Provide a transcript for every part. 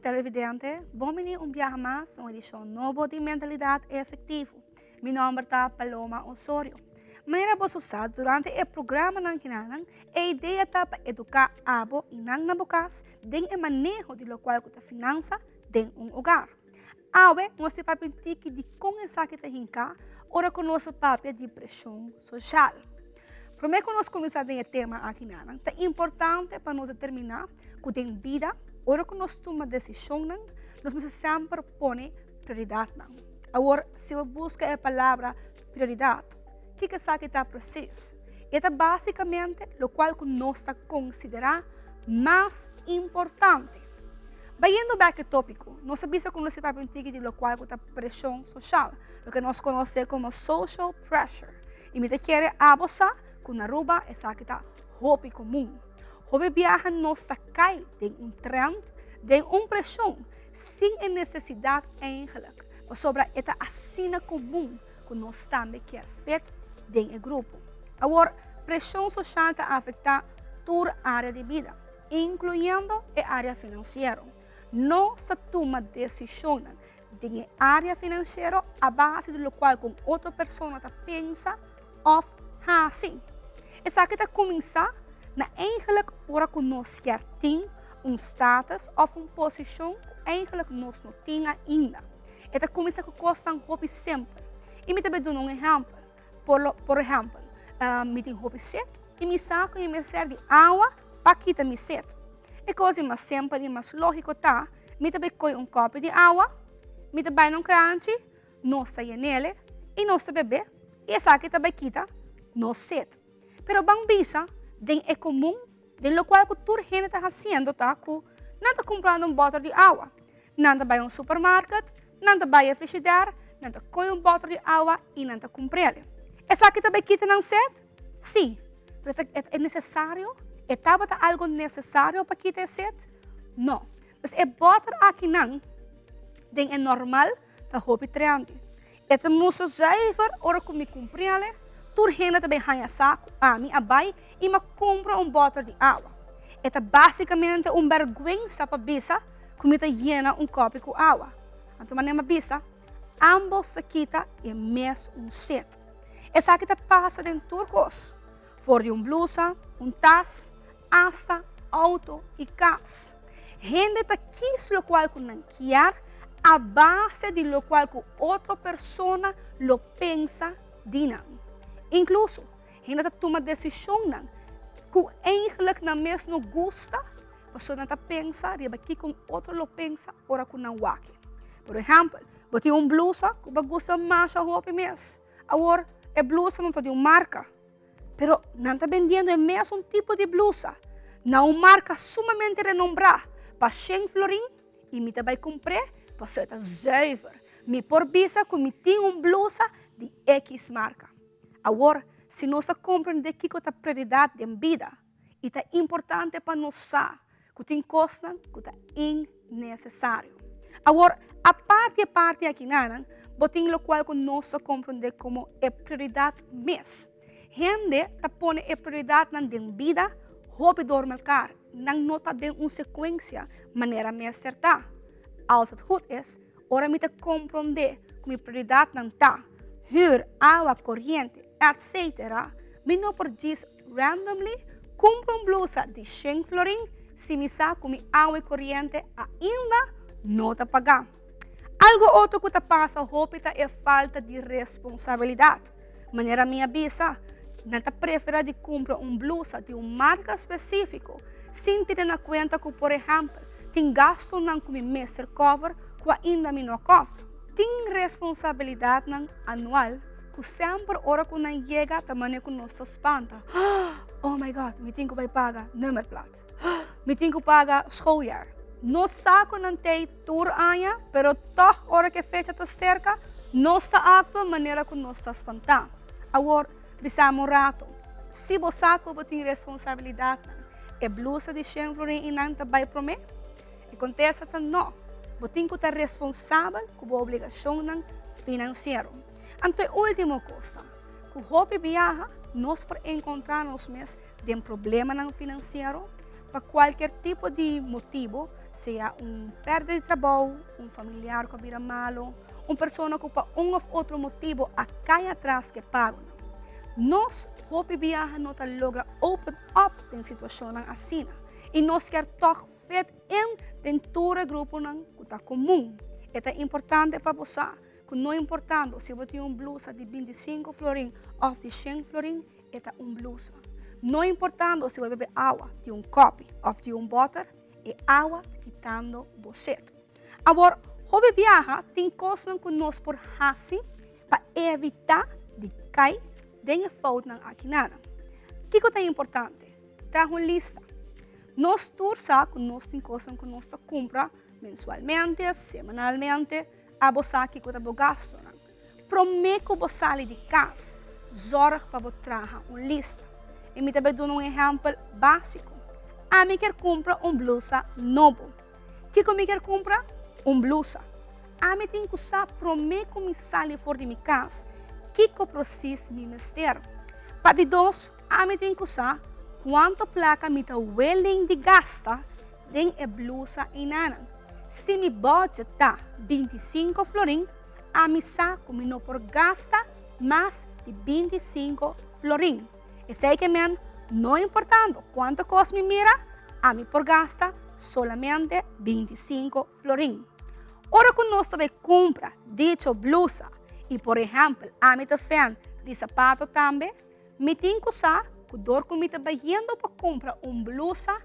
televidente, bom-vindo a viaje más, uma edição nova de Mentalidade Efetivo. Meu nome é Paloma Osorio. Maneira você usar durante o programa ng kinanan, a ideia está para educar abo e nang nabukas den o manejo de lo qual kuta finança den hogar. Awe, nós se papintique de como essa que hinka, ora com nossa papel de pressão social. Primeiro que nós começamos o tema aqui, é importante para nós determinar que tem vida, ora que nós tomamos decisão, nós precisamos sempre pôr prioridade. Agora, se você busca a palavra prioridade, o que está preciso? É basicamente o qual nós consideramos mais importante. Vayendo back ao tópico, nós sabemos que nós vamos falar de lo qual é a pressão social, o que nós conhecemos como social pressure. E me quer abusar com a ruba essa que está hobby comum. Hobby viaja nos cai de trend, de pressão, sem a necessidade eigenlijk. Mas sobre esta assina comum que nós também quer feito em grupo. Agora, pressão social está afetando toda a área de vida, incluindo a área financeira. Não se toma decisões na área financeira a base do qual com outra pessoa pensa ou assim. Essa aqui começa na eigenlijk hora que nós quer ter status ou uma posição que eigenlijk nós não temos ainda. Esta começa com coisas hobby sempre. E me também dou exemplo. Por exemplo, me tenho hobby set e me saco e me serve de água para quitar me set. É coisa mais simples e mais lógico tá. Me também coi copo de água, me também num crunch, não sai nele e não se bebe. E essa aqui também quita no set. Pero bang bisa, den é comum, den lo qual que toda gente está fazendo, tá? Que não está comprando bottle de água, não está vai a supermercado, não está vai a frigideira, não está com bottle de água e não está comprando. Essa aqui também quita no set? Sim, pero é necessário? Estava algo necessário para quitar set? Não. Mas é bottle aqui não, den é normal, tá hobby treando. É muito zuiver, ora que me compreende. Toda gente também ganha saco, a mim, a bai, e me compra bottle de água. É basicamente vergonha para bisa que me llena copo com água. Então, maneira bisa, ambos se quita e mesmo set. Essa aqui passa em turcos, for de blusa, tas, hasta auto e casa. Gente quis lo qual não quer, a base de lo qual outra pessoa lo pensa de não. Incluso, gente toma decisão que eigenlijk não mesmo gosta, a pessoa pensa, e aqui com outro lo pensa, ora que não wake. Por exemplo, você tem blusa que você gosta mais a roupa mesmo. Agora, a blusa não está de marca, pero não está vendendo o mesmo tipo de blusa. Não marca sumamente renombrada, para 100 florin, e me vai comprar, para ser zuiver. Me por visa que me tem blusa de X marca. Agora, se nós compreendemos que é a prioridade da vida, é importante para nós saber que tem coisas que é innecessário. Agora, a parte aqui, tem o qual nós compreendemos como a prioridade mesmo. Gente põe a prioridade na vida, hobby dormir, não nota de uma sequência, maneira mais certa. Als het goed is, ora me compreender que minha prioridade não está. Huur, água, corrente, etc. Me não por diz randomly, compro blusa de 100 florin, se me saco minha água e corrente ainda não está pagar. Algo outro que passa roupa é falta de responsabilidade. Maneira minha bisa, não prefere de comprar blusa de marca específica, sem ter na conta que, por exemplo, tem gasto com meu mês cover que ainda me não cover. Tem responsabilidade anual que sempre hora que não chega também que nos espanta. Oh my God, me tenho que pagar nummerplaat. Me tenho que pagar schooljaar. No saco não tem tour ano, pero toch hora que fecha está cerca, nossa acto maneira que nos espanta. Agora, bisamo rato. Se você saco tem responsabilidade, é blusa de 100 florin e não vai para mim? E acontece que não. Você tem que estar responsável com a obrigação financeira. Então, a última coisa, que o hobby viaja, nós por encontrarmos mesmo de problema financeiro, para qualquer tipo de motivo, seja perda de trabalho, familiar que vira malo, pessoa que por ou outro motivo a cai atrás que paga. Nós, hopi viaja, não logra open up em situação assim. E nós quer toch fet em dentro do grupo que está comum. É importante para você, que não é importante se você tem blusa de 25 florim ou de 100 florim, é blusa. Não é importante se você beber água de copo ou de butter, é água quitando você. Agora, hopi viaja tem coisas que nós por fazer para evitar de cair de falta aqui nada. O que é importante? Traga uma lista. Nós torça que nós temos coisas que nós compra mensualmente, semanalmente, a você que você gasta. Promete que você sai de casa, zorga para você trazer uma lista. E me também dou exemplo básico. A mim quer comprar uma blusa nova. O que eu quer comprar? Uma blusa. A mim tem que usar, promete que me sai fora de minha casa. O que eu preciso me vestir? Para de dois, a mim tem que usar quanto placa me está willing de gastar em a blusa inana. Se mi budget está 25 florim, a mim sabe que não por gastar mais de 25 florim. E sei que não importando quanto custa me mira, a mim por gastar solamente 25 florim. Ora que nós também compra dicha blusa e por exemplo, a mim também de sapato também, me tem que usar que dor que me está indo para comprar uma blusa,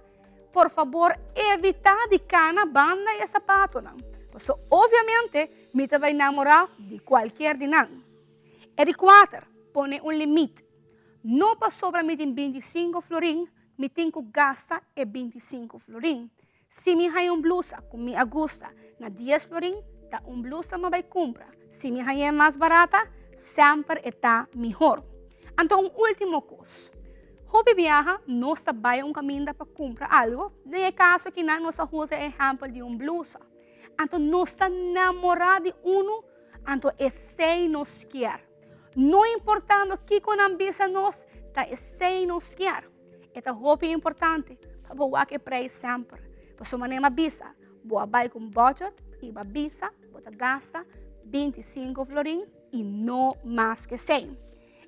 por favor, evitar de cana, banda e sapato. Porque, obviamente, me vai namorar de qualquer de não. E de 4, põe limite. Não para sobra me tem 25 florim, me tem que gastar 25 florim. Se me hay uma blusa que me gusta na 10 florim, tá uma blusa me vai comprar. Se me hay mais barata, sempre está melhor. Então, último coisa. Hopi viaja, nós trabalhamos caminho para comprar algo. No caso que nós usamos exemplo de uma blusa. Então, nós estamos namorados de um, então esse nos quer. Não importando o que a ambição nós, esse nos quer. É hopi importante para boa que preço sempre. Por isso, maneira bisa, boa vai com budget e bisa, bota gasta 25 florim e não mais que 100.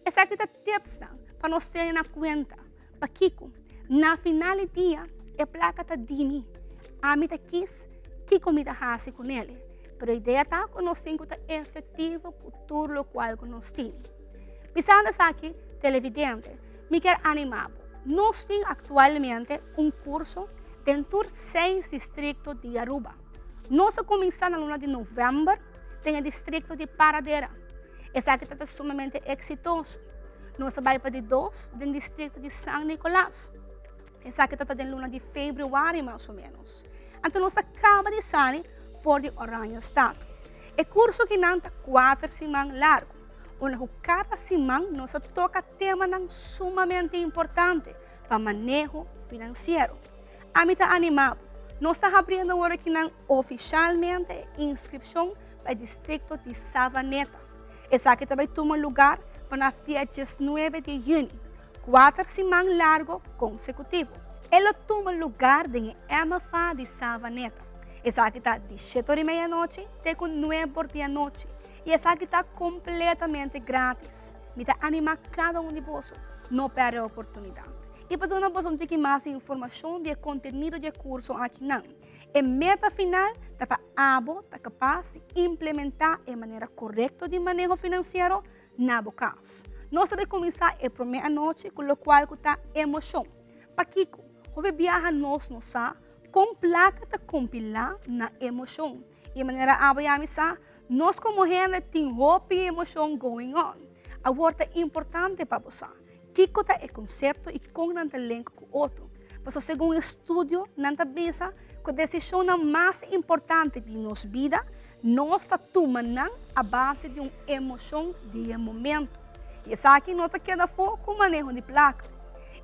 Essa aqui é tips para nós terem na conta. Para Kiko, na final do dia, a placa está dimi. A mim está quis, Kiko me dá raça com ele. Mas a ideia está que nós temos que ser efetivo com tudo o qual nós temos. Pensando aqui, televidente, me quer animar. Nós temos atualmente um curso dentro de 6 distritos de Aruba. Nós começamos na luna de novembro, tem o distrito de Paradera. Esse aqui está sumamente exitoso. Nós vamos para 2 do distrito de São Nicolás. Esse aqui está na luna de fevereiro, mais ou menos. Então, nós acabamos de sair fora de Orange State. O curso que não está 4 semanas largo. Onde cada semana nós toca tema sumamente importante para manejo financeiro. A mim está animado. Nós estamos abrindo agora aqui oficialmente inscrição para o distrito de Savaneta. Esse aqui também toma lugar para o dia 19 de junho, 4 semanas largo consecutivo. Ele toma lugar em MFA de Savaneta. Esse aqui está de 7h30 da noite até 9h da noite. E esse aqui está completamente grátis. Me está animando cada de vocês. Não perde a oportunidade. E para dar você mais informação de conteúdo do curso aqui não. A meta final é para ser capaz de implementar de maneira correta de manejo financeiro na casa. Nós vamos começar a primeira noite com o qual está emoção. Para Kiko, o viaja nós não sabe com placa de compilar na emoção. E de maneira a nós como gente temos hope e emoção going on. Agora é importante para você. Kiko é o conceito e com o link com o outro. Mas segundo um estudo, não bisa que a decisão mais importante de nossa vida nós tomamos a base de uma emoção de momento. E essa aqui não queda fora com o manejo de placa.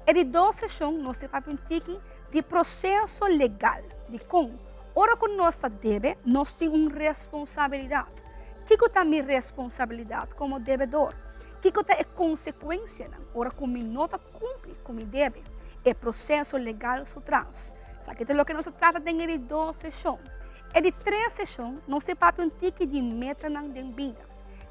E de 2 sessões, nós temos de processo legal, de como, ora que nós deve, nós temos uma responsabilidade. O que é a minha responsabilidade como devedor? O que é a consequência? Ora que eu não cumpre como deve. el proceso legal su trans. Aqui é o que nós trata de 2 sessões. E de 3 sessões, não se papi um tique de meta na vida.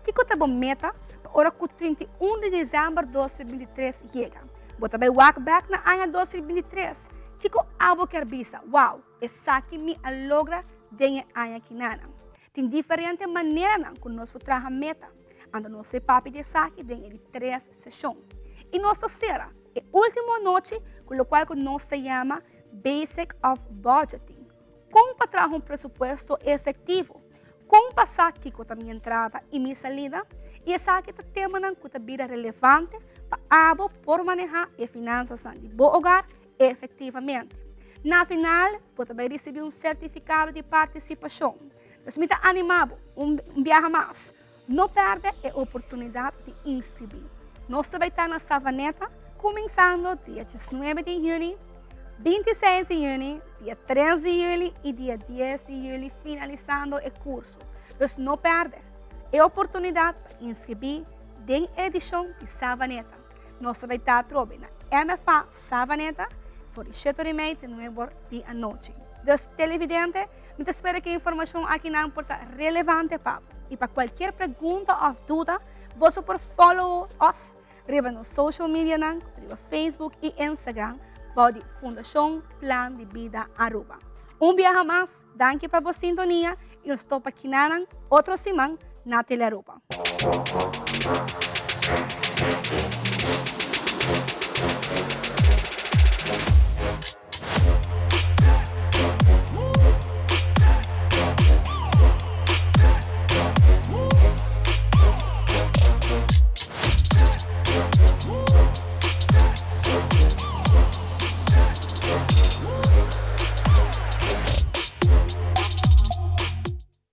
Que é a meta? Para que o 31 de dezembro de 2023 chega. Você vai walk back na ano 2023. Que algo quer bisa? Wow, essa aqui me logra de ano que nada. Tem diferentes maneiras que nós podemos meta. Ando não se papi de saque de 3 sessões. E nossa terceira, é a última noite, com o qual nós se chama Basic of Budgeting. Como para trazer um presupuesto efetivo? Como passar aqui com a minha entrada e minha saída? E essa aqui é o tema que vida relevante para por manejar as finanças de bom hogar efetivamente. Na final, você vai receber um certificado de participação. Nós me animamos viajar mais. Não perde a oportunidade de inscrever. Nós vamos estar na Savaneta, começando dia 19 de junho, 26 de junho, dia 13 de julho e dia 10 de julho, finalizando o curso. Então, não perde a oportunidade de inscrever na edição de Savaneta. Nós vamos estar na MFA Savaneta, por as 7h30 de 9 da noite. Então, televidente, me espero que a informação aqui não importa relevante para e para qualquer pergunta ou dúvida, você pode follow us nos social media, Facebook e Instagram, para a Fundação Plan de Vida Aruba. Viaje mais, danke para a sintonia e nos topa aqui na outra semana na Tele Aruba.